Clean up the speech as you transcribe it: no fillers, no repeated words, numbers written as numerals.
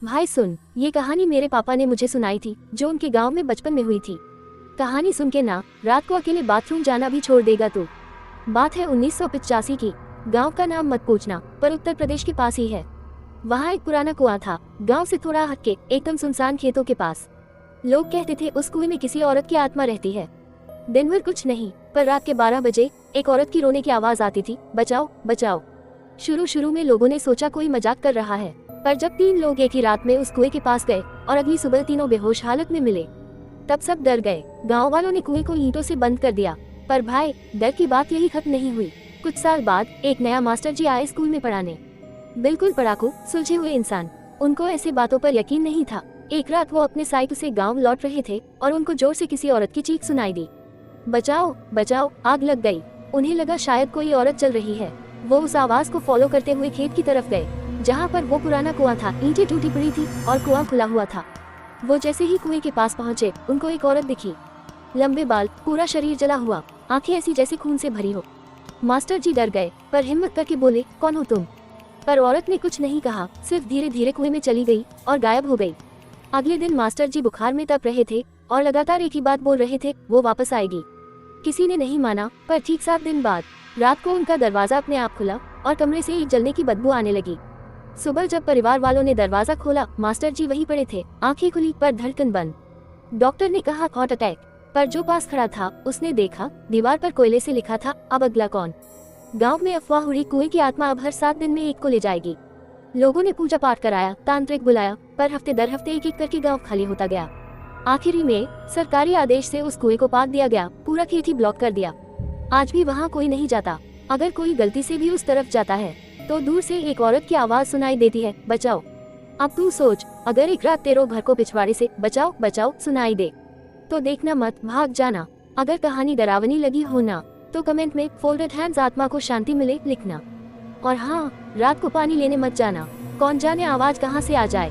भाई सुन, ये कहानी मेरे पापा ने मुझे सुनाई थी जो उनके गांव में बचपन में हुई थी। कहानी सुन के ना रात को अकेले बाथरूम जाना भी छोड़ देगा तू। बात है 1985 की। गांव का नाम मत पूछना, पर उत्तर प्रदेश के पास ही है। वहाँ एक पुराना कुआं था, गांव से थोड़ा हटके एकदम सुनसान खेतों के पास। लोग कहते थे उस कुएं में किसी औरत की आत्मा रहती है। दिन भर कुछ नहीं, पर रात के 12 बजे एक औरत की रोने की आवाज आती थी, बचाओ बचाओ। शुरू में लोगों ने सोचा कोई मजाक कर रहा है, पर जब 3 लोग एक ही रात में उस कुएं के पास गए और अगली सुबह तीनों बेहोश हालत में मिले, तब सब डर गए। गांव वालों ने कुएं को ईंटों से बंद कर दिया। पर भाई, डर की बात यही खत्म नहीं हुई। कुछ साल बाद एक नया मास्टर जी आए स्कूल में पढ़ाने। बिल्कुल पढ़ाकू, सुलझे हुए इंसान। उनको ऐसे बातों पर यकीन नहीं था। एक रात वो अपने साइकिल से गाँव लौट रहे थे और उनको जोर से किसी औरत की चीख सुनाई दी, बचाओ बचाओ, आग लग गई। उन्हें लगा शायद कोई औरत चल रही है। वो उस आवाज को फॉलो करते हुए खेत की तरफ गए, जहाँ पर वो पुराना कुआं था। ईंटें टूटी पड़ी थी और कुआं खुला हुआ था। वो जैसे ही कुएं के पास पहुंचे, उनको एक औरत दिखी। लंबे बाल, पूरा शरीर जला हुआ, आंखें ऐसी जैसे खून से भरी हो। मास्टर जी डर गए, पर हिम्मत करके बोले, कौन हो तुम? पर औरत ने कुछ नहीं कहा, सिर्फ धीरे धीरे कुएं में चली गई और गायब हो गई। अगले दिन मास्टर जी बुखार में तप रहे थे और लगातार एक ही बात बोल रहे थे, वो वापस आएगी। किसी ने नहीं माना, पर ठीक 7 दिन बाद रात को उनका दरवाजा अपने आप खुला और कमरे से एक जलने की बदबू आने लगी। सुबह जब परिवार वालों ने दरवाजा खोला, मास्टर जी वहीं पड़े थे, आंखें खुली पर धड़कन बंद। डॉक्टर ने कहा हार्ट अटैक, पर जो पास खड़ा था उसने देखा, दीवार पर कोयले से लिखा था, अब अगला कौन? गांव में अफवाह उड़ी, कुएं की आत्मा अब हर 7 दिन में एक को ले जाएगी। लोगों ने पूजा पाठ कराया, तांत्रिक बुलाया, पर हफ्ते दर हफ्ते एक एक करके गाँव खाली होता गया। आखिरी में सरकारी आदेश से उस कुएं को पाट दिया गया, पूरा खेत ही ब्लॉक कर दिया। आज भी वहाँ कोई नहीं जाता। अगर कोई गलती से भी उस तरफ जाता है तो दूर से एक औरत की आवाज सुनाई देती है, बचाओ। अब तू सोच, अगर एक रात तेरे घर को पिछवाड़े से बचाओ बचाओ सुनाई दे, तो देखना मत, भाग जाना। अगर कहानी डरावनी लगी हो ना, तो कमेंट में फोल्डेड हैंड्स आत्मा को शांति मिले लिखना। और हाँ, रात को पानी लेने मत जाना, कौन जाने आवाज कहाँ से आ जाए।